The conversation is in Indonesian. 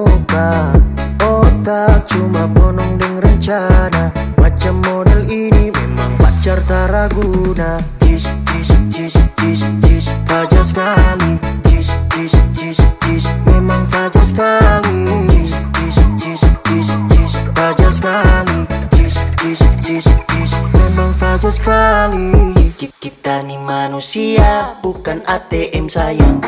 Muka otak cuma bonong deng rencana. Macam model ini memang pacar tak raguna. Jis, jis, jis, jis, jis, fajar sekali. Jis, jis, jis, jis, memang fajar sekali. Jis, jis, jis, jis, jis, fajar sekali. Jis, jis, jis, jis, memang fajar sekali. Kita nih manusia, bukan ATM sayang.